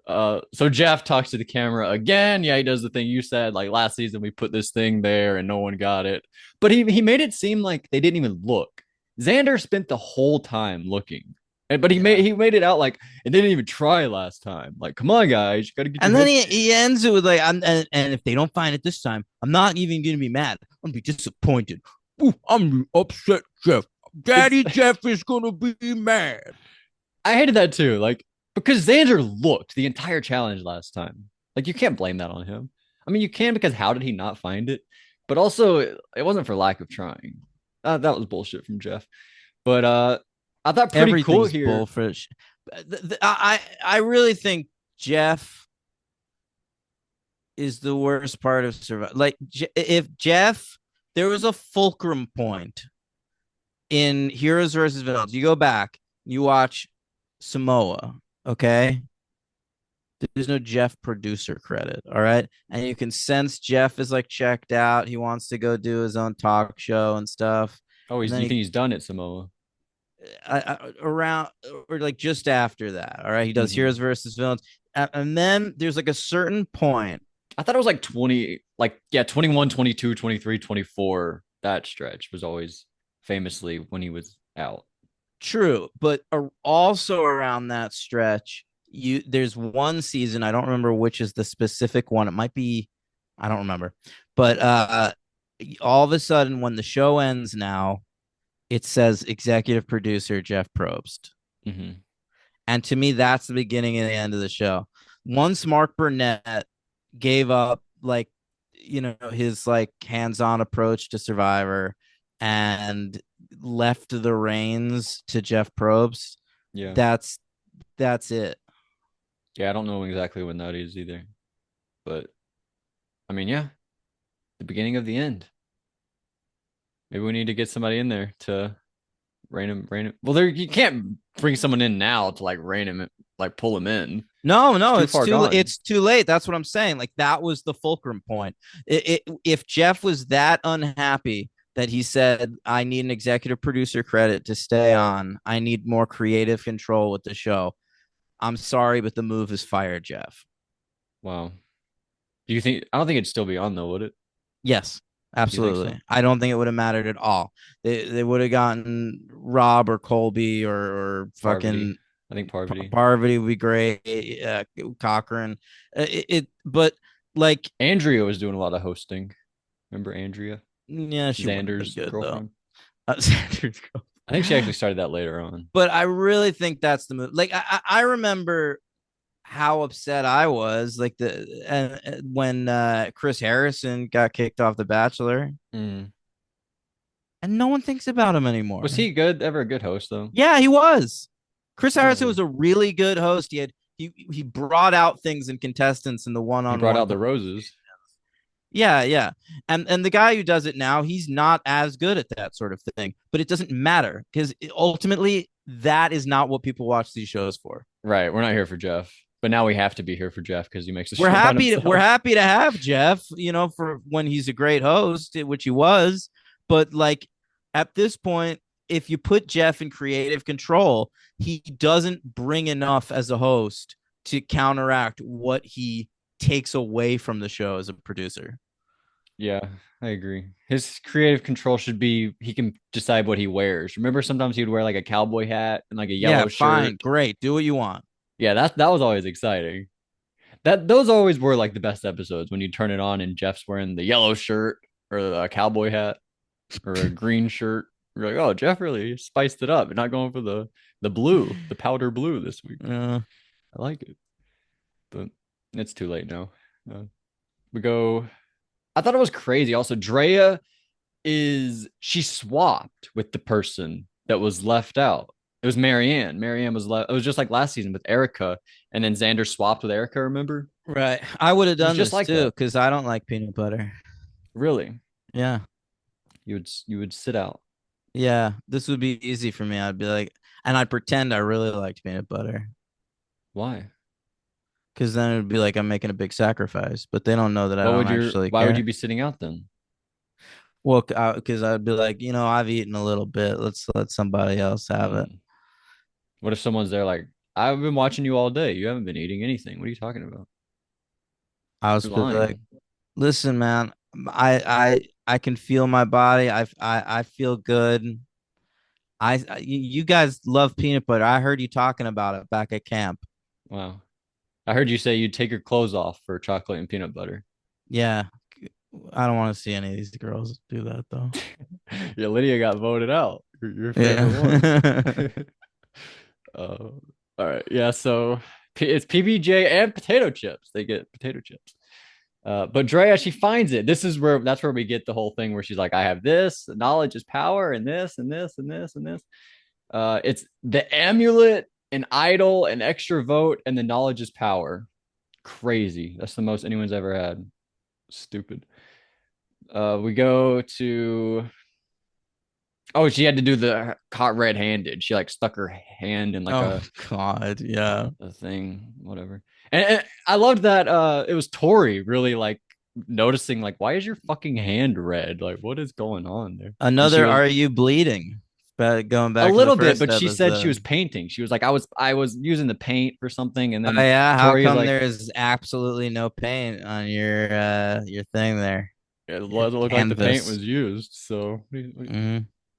nuts. So Jeff talks to the camera again. Yeah, he does the thing you said. Like last season, we put this thing there and no one got it. But he made it seem like they didn't even look. Xander spent the whole time looking. But Yeah. he made it out like it didn't even try last time. Like, come on, guys, you gotta get your And then head he straight. ends it with like, and if they don't find it this time, I'm not even gonna be mad. I'm gonna be disappointed. Ooh, I'm upset, Jeff. It's Daddy Jeff is gonna be mad. I hated that too. Like because Xander looked the entire challenge last time. Like you can't blame that on him. I mean, you can because how did he not find it? But also, it wasn't for lack of trying. That was bullshit from Jeff. But I thought pretty cool Everything's here. bullfish. I really think Jeff is the worst part of survival. Like if Jeff, there was a fulcrum point in Heroes versus Villains. You go back, you watch Samoa, okay? There's no Jeff producer credit, all right? And you can sense Jeff is like checked out. He wants to go do his own talk show and stuff. Oh, And he's then you think he he's done it, Samoa? around or like just after that, all right? He does Mm-hmm. Heroes versus Villains. And then there's like a certain point. I thought it was like 20, like yeah, 21, 22, 23, 24. That stretch was always famously when he was out. True, but also around that stretch, there's one season, I don't remember which is the specific one. It might be, I don't remember. But all of a sudden when the show ends now, it says executive producer Jeff Probst. Mm-hmm. And to me, that's the beginning and the end of the show. Once Mark Burnett gave up, like, his like hands-on approach to Survivor and left the reins to Jeff Probst, Yeah. that's it. Yeah, I don't know exactly when that is either. But I mean, yeah, the beginning of the end. Maybe we need to get somebody in there to rein him. Well, there you can't bring someone in now to like rein him, like pull him in. No, Too far gone. it's too late. That's what I'm saying. Like that was the fulcrum point. If Jeff was that unhappy that he said, I need an executive producer credit to stay on, I need more creative control with the show. I'm sorry, but the move is fire Jeff. Wow. Do you think? I don't think it'd still be on though, would it? Yes, You think so? absolutely. I don't think it would have mattered at all. They would have gotten Rob or Colby or Parvati. fucking I think Parvati. Parvati would be great. Cochran. But like, Andrea was doing a lot of hosting. Remember Andrea? yeah, she wouldn't have been Xander's good though. girlfriend. Sanders girl. I think she actually started that later on. But I really think that's the move. Like I remember how upset I was, like when Chris Harrison got kicked off The Bachelor, Mm. and no one thinks about him Was anymore. he good? Ever a good host though? Yeah, he was. Chris Harrison Really? was a really good host. He brought out things in contestants in the one He on brought one. out the roses. Yeah, yeah. And the guy who does it now, he's not as good at that sort of thing. But it doesn't matter because ultimately that is not what people watch these shows for. Right. We're not here for Jeff, but now we have to be here for Jeff because he makes the We're show about happy we're himself. happy to have Jeff, for when he's a great host, which he was. But like at this point, if you put Jeff in creative control, he doesn't bring enough as a host to counteract what he takes away from the show as a producer. Yeah, I agree. His creative control should be he can decide what he wears. Remember, sometimes he'd wear like a cowboy hat and like a Yeah, yellow shirt. fine, great, do what you want. Yeah, that was always exciting. Those always were like the best episodes when you turn it on and Jeff's wearing the yellow shirt or a cowboy hat or a green shirt. We're like, oh, Jeff really spiced it up and not going for the blue, the powder blue this week. Uh, I like it, but it's too late now. Uh, we go. I thought it was crazy. Also, Drea she swapped with the person that was left out. It was Marianne. Marianne was left. It was just like last season with Erica, and then Xander swapped with Erica. Remember? right. I would have It was done just this like too that. because I don't like peanut butter. Really, Yeah. you would sit out. Yeah. This would be easy for me. I'd be like, and I'd pretend I really liked peanut butter Why? because then it would be like I'm making a big sacrifice, but they don't know that I What don't would your? actually Why would you care. be sitting out then? Well, because I'd be like, I've eaten a little bit. Let's let somebody else have it. Hmm. What if someone's there like, I've been watching you all day. You haven't been eating anything. What are you talking about? I was You're be like, lying. listen, man, I can feel my body. I feel good. You guys love peanut butter. I heard you talking about it back at camp. Wow. I heard you say you'd take your clothes off for chocolate and peanut butter. Yeah, I don't want to see any of these girls do that though. Yeah, Lydia got voted out. Your favorite one. Yeah. All right. Yeah. So it's PBJ and potato chips. They get potato chips. But Drea, she finds it. That's where we get the whole thing where she's like, I have this, knowledge is power, and this, and this, and this, and this. It's the amulet, an idol, an extra vote, and the knowledge is power. Crazy. That's the most anyone's ever had. Stupid. We go to Oh, she had to do the caught red-handed. She like stuck her hand in like Oh God, yeah. a thing, whatever. And I loved that it was Tori really like noticing like why is your fucking hand red? Like what is going on there? And she Another was Are You Bleeding? But going a back to the little bit, first but she said she was episode. painting. She was like I was using the paint for something, and Oh then yeah, how Tori is come like there is absolutely no paint on your thing there? it Your looked like the paint canvas. was used. So Hmm.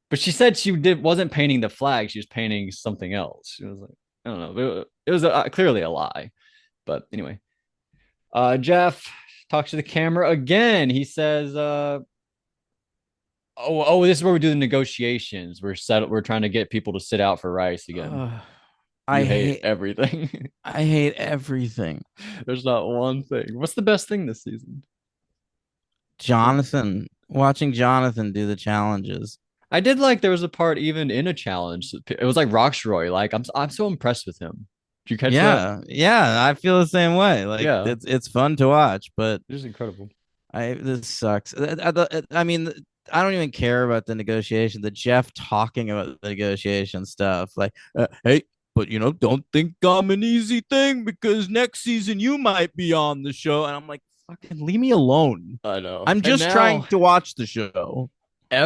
but she said she wasn't painting the flag, she was painting something else. She was like, I don't know. It was clearly a lie. But anyway, Jeff talks to the camera again. He says, oh, this is where we do the negotiations. We're trying to get people to sit out for Rice again. I You hate hate everything. I hate everything. There's not one thing. What's the best thing this season? Jonathan, watching Jonathan do the challenges. I did like there was a part even in a challenge. It was like Roxroy. Like I'm so impressed with him. Did you catch that? Yeah, yeah, I feel the same way. Like Yeah, it's fun to watch, but just incredible. I this sucks. I mean, I don't even care about the negotiation. The Jeff talking about the negotiation stuff, like, hey, but don't think I'm an easy thing because next season you might be on the show, and I'm like, fucking leave me alone. I know. I'm And just trying now to watch the show. I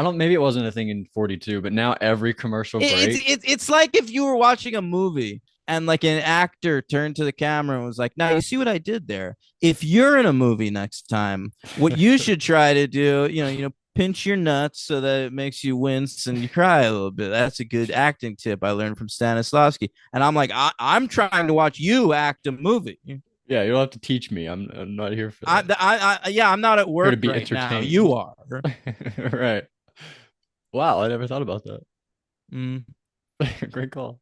don't maybe it wasn't a thing in 42, but now every commercial break. It's like if you were watching a movie and like an actor turned to the camera and was like, "Now you see what I did there? If you're in a movie next time, what you should try to do, pinch your nuts so that it makes you wince and you cry a little bit. That's a good acting tip I learned from Stanislavski." And I'm like, I'm trying to watch you act a movie. Yeah, you'll have to teach me. I'm not here for that. Yeah, I'm not at I'm here to work be right now. You entertained. are. Right. Wow, I never thought about that. Mm. Great call.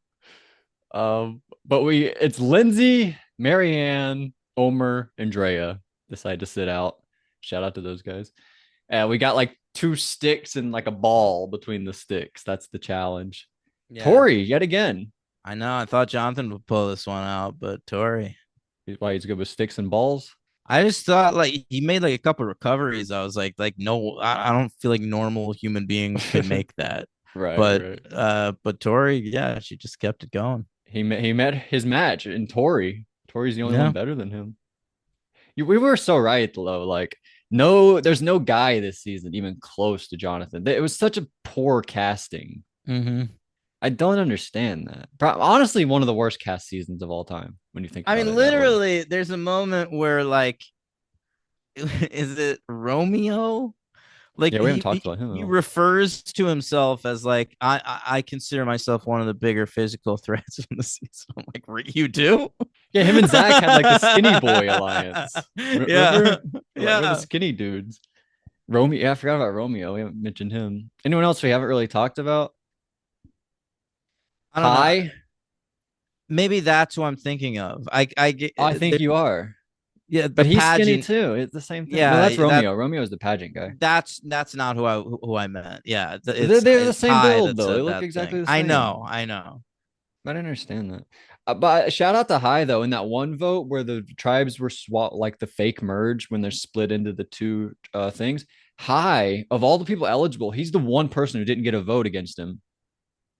But it's Lindsay, Marianne, Omer, and Drea decide to sit out. Shout out to those guys. And we got like two sticks and like a ball between the sticks. That's the challenge. Yeah, Tori, yet again. I know. I thought Jonathan would pull this one out, but Tori. Why he's good with sticks and balls. I just thought like he made like a couple recoveries. I was like no, I don't feel like normal human beings could make that. Right, But right. Tori, yeah, she just kept it going. He met his match in Tori. Tori's the only one Yeah. better than him. We were so right though. Like, no, there's no guy this season even close to Jonathan. It was such a poor casting. Mm-hmm. I don't understand that. Honestly, one of the worst cast seasons of all time when you think I about mean, it that way. literally, there's a moment where like, is it Romeo? Like Yeah, we haven't talked about him at he all. refers to himself as like I consider myself one of the bigger physical threats in the season. I'm like, you do? Yeah, him and Zach had like the skinny boy alliance. Yeah, Remember? Like we're the yeah. skinny dudes. Romeo. Yeah, I forgot about Romeo. We haven't mentioned him. Anyone else we haven't really talked about? I don't know. Hi. Maybe that's who I'm thinking of. I get Oh, I think you are. yeah, But the he's skinny pageant. too. It's the same thing. No, that's Yeah, Romeo. Romeo is the pageant guy. that's not who I meant. Yeah, They're the it's same High build that though. They said look that exactly thing. the same. I know. I didn't understand that. But shout out to High though in that one vote where the tribes were swapped, like the fake merge when they're split into the two things. High of all the people eligible, he's the one person who didn't get a vote against him.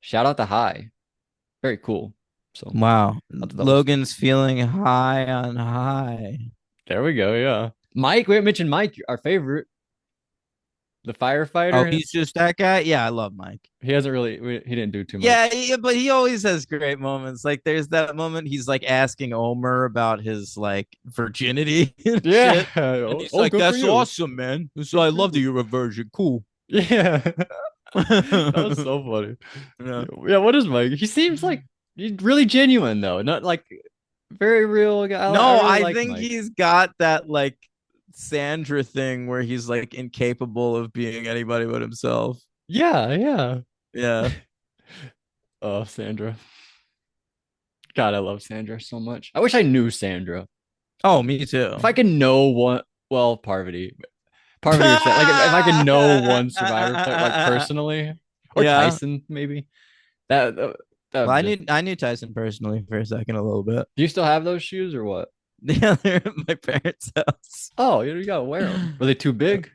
Shout out to High. Very cool. So Wow, I thought that was Logan's feeling high on high. there. We go. Yeah, Mike. We haven't mentioned Mike, our favorite, the Oh, firefighter. he's just that guy. Yeah, I love Mike. He hasn't really. He didn't do too Yeah, much. but he always has great moments. Like there's that moment he's like asking Omer about his like virginity and Yeah. shit. And Oh, he's oh, like, good for "That's you. awesome, man. So Good I for love that you. you're a virgin. Cool." Yeah. That was Yeah. so funny. Yeah, what is Mike? He seems like he's really genuine though, not like very real guy. I No, really I like think Mike. he's got that like Sandra thing where he's like incapable of being anybody but himself. Yeah, yeah. Yeah. Oh, Sandra. God, I love Sandra so much. I wish I knew Sandra. Oh, me too. If I could know one, well, Parvati, Parvati or like if I could know one Survivor player like personally, or Yeah. Tyson maybe. That that Well, would just. I knew Tyson personally for a second, a little bit. Do you still have those shoes or what? Yeah, they're at my parents' house. Oh, you gotta wear them. Were they too big?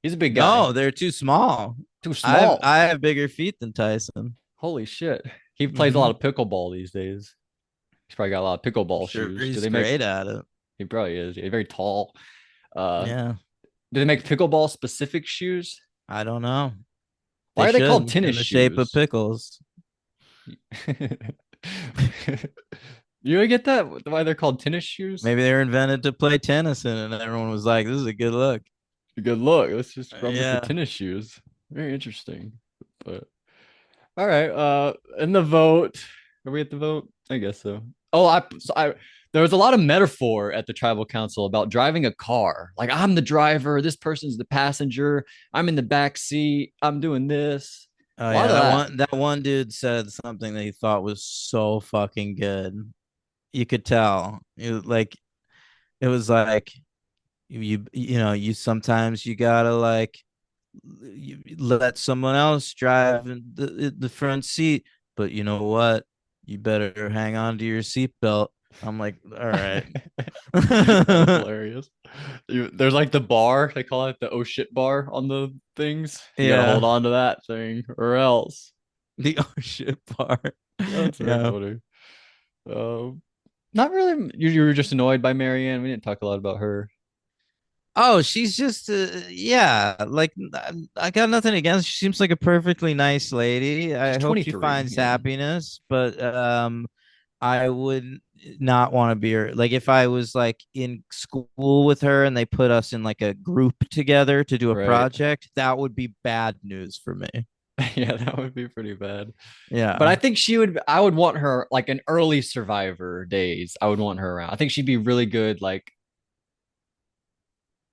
He's a big guy. No, they're too small. Too small. I have bigger feet than Tyson. Holy shit. He plays a lot Hmm. of pickleball these days. He's probably got a lot of I'm pickleball sure shoes. Do he's they make great at it. he probably is. He's very tall. Uh Yeah, do they make pickleball specific shoes? I don't know. They Why are they called should in tennis the shape of shoes? pickles. You get that? Why they're called tennis shoes? Maybe they were invented to play tennis in, and everyone was like, "This is a good look." Good luck. Let's just run with the Yeah. tennis shoes. Very interesting. But all right. In the vote, are we at the vote? I guess so. Oh, I there was a lot of metaphor at the tribal council about driving a car. Like I'm the driver, this person's the passenger, I'm in the back seat, I'm doing this. Oh A lot yeah, of that. that one dude said something that he thought was so fucking good. You could tell. It was like you know, you sometimes you gotta like you let someone else drive in the front seat, but you know what? You better hang on to your seatbelt. I'm like, all right. That was hilarious. There's like the bar, they call it the oh shit bar on the things. You gotta hold Yeah, on to that thing or else. the oh shit part. That's very Yeah. funny. Um, Not really. You were just annoyed by Marianne. We didn't talk a lot about her. Oh, she's just yeah, like I got nothing against. She seems like a perfectly nice lady. She's I hope she 23. finds Yeah. happiness, but I would not want to be her. Like if I was like in school with her and they put us in like a group together to do a Right. project, that would be bad news for me. Yeah, that would be pretty bad. But I Yeah. think I would want her like an early survivor days. I would want her around. I think she'd be really good, like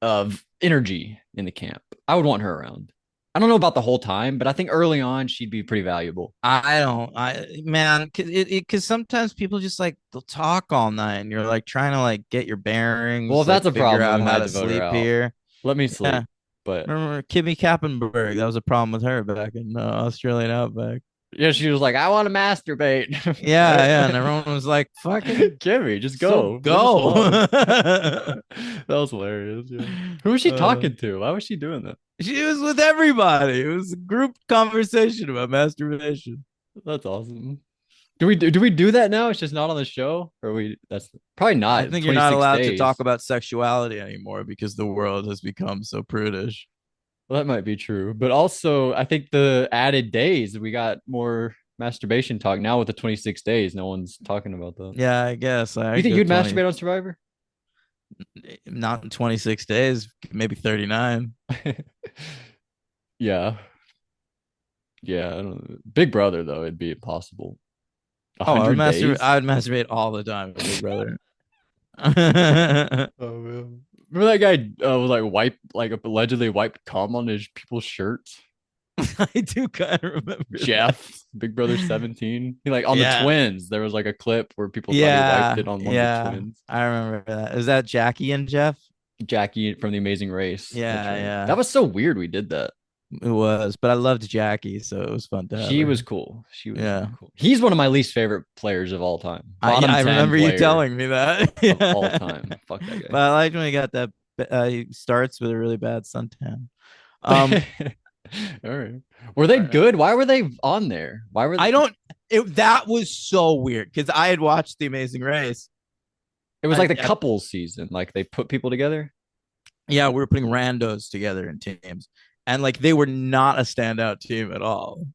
of energy in the camp. I would want her around. I don't know about the whole time, but I think early on she'd be pretty valuable. I don't I man, cause sometimes people just like they'll talk all night and you're like trying to like get your Well, bearings, if like that's a figure problem, out we how might have to to vote her sleep out. here. Let me Yeah. sleep. But Remember Kimmy Kappenberg? That was a problem with her back in Australian Outback. yeah, she was like, I want to masturbate. Yeah, yeah, and everyone was like, "Fucking Kimmy, just so go. Leave us alone. go." That was hilarious. Yeah. Who was she uh, talking to? Why was she doing that? she was with everybody. It was a group conversation about masturbation. That's awesome. Do we do that now? It's just not on the show? Or we that's probably I not think you're not 26 allowed to talk days. about sexuality anymore because the world has become so prudish. Well, that might be true. But also, I think the added days, we got more masturbation talk now with the 26 days. No one's talking about that. Yeah, I guess I You think go you'd 20, masturbate on Survivor? not in 26 days, maybe 39. Yeah. Yeah. I don't, Big Brother, though, it'd be impossible. Oh, 100 days? I would masturbate all the time with Big Brother. Oh, man. Remember that guy was like allegedly wiped cum on his people's shirts? I do kind of remember that. Jeff, Big Brother 17. He like on the Yeah. twins. There was like a clip where people thought he wiped Yeah. it on one of the Yeah. twins. I remember that. Is that Jackie and Jeff? Jackie from The Amazing Race. That's Yeah. right. Yeah. That was so weird we did that. It was, but I loved Jackie, so it was fun to have She her. was cool. She was Yeah. really cool. He's one of my least favorite players of all time. I Bottom yeah, I 10 remember you player telling me that. of all Yeah. time. Fuck that But I liked when he got that he starts with a really bad suntan. Um guy. All right. Were they all right. good? Why were they on there? Why were they? I don't that was so weird because I had watched The Amazing Race. It was like the I couples season. Like they put people together. Yeah, we were putting randos together in teams. And like they were not a standout team at all.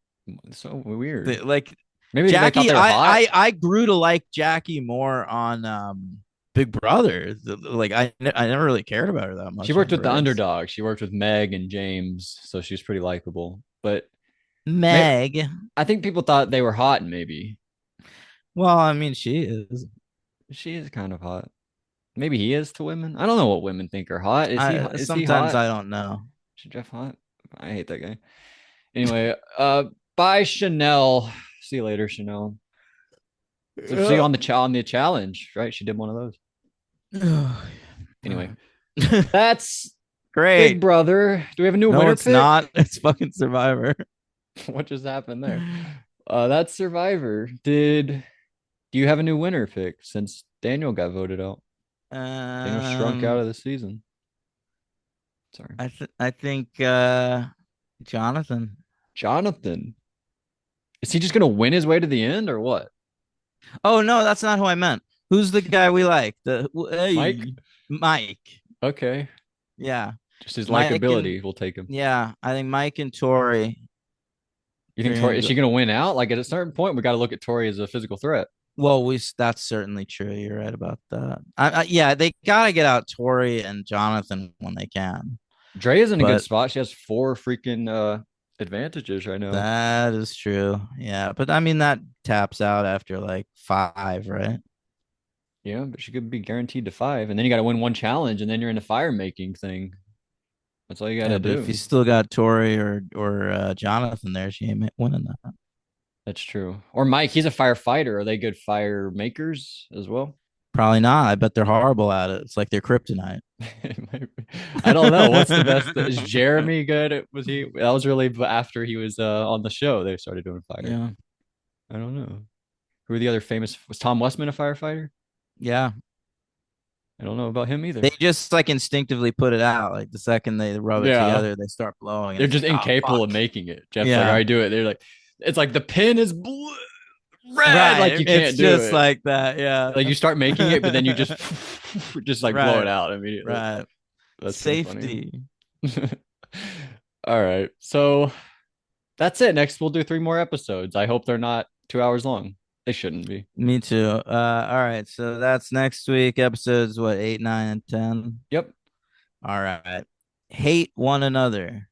So weird. Like Maybe they thought Jackie, they were hot. I grew to like Jackie more on Big Brother. Like I never really cared about her that She much worked on with the the race. underdog. She worked with Meg and James, so she was pretty likable. But may Meg. I think people thought they were hot, maybe. Well, I mean, she is. She is kind of hot. Maybe he is to women. I don't know what women think are hot. I Is he sometimes hot? I don't know. Is Jeff hot? I hate that guy. Anyway, bye Chanel. See you later, Chanel. So see you on the challenge, right? She did one of those. Anyway, that's Big Great. Brother. Do we have a new No, winner it's pick? not. It's fucking Survivor. What just happened there? That's Survivor. Do you have a new winner pick since Daniel got voted out? Daniel shrunk out Um, of the season. Sorry. I think Jonathan. Jonathan. Is he just gonna win his way to the end or what? Oh no, that's not who I meant. Who's the guy we like? Mike? Mike. Okay. Yeah, Just his Mike and likability will take him. yeah, I think Mike and Tori. You think Tori is she gonna win out? Like at a certain point, we got to look at Tori as a physical threat. Well, that's certainly true. You're right about that. Yeah, they gotta get out Tori and Jonathan when they can. Dre is in a good But spot. She has four freaking advantages right now. that is true. Yeah, but I mean that taps out after like 5, right? Yeah, but she could be guaranteed to five, and then you got to win one challenge, and then you're in the fire making thing. That's all you got Yeah, to but if do. you still got Tori or Jonathan there, she ain't winning that. That's true. Or Mike, he's a firefighter. Are they good fire makers as well? Probably not. I bet they're horrible at it. It's like their kryptonite. I don't know. What's the best? Is Jeremy good? Was he? That was really after he was on the show. They started doing fire. Yeah. I don't know. Who are the other famous? Was Tom Westman a firefighter? Yeah. I don't know about him either. They just like instinctively put it out. Like the second they rub it Yeah, together, they start blowing. And they're it's just like, oh incapable of fuck. making it. Jeff's like, all Yeah. right, do it. They're like, it's like the pin is blue, red. Like Right. you It's can't do just it. like that. Yeah. Like you start making it, but then you just just like blow it Right. out immediately. Right. That's so funny. Safety. All right. So that's it. Next, we'll do 3 more episodes. I hope they're not 2 hours long. They shouldn't be. Me too. All right. So that's next week. Episodes what, 8, 9, and 10. Yep. All right. Hate one another.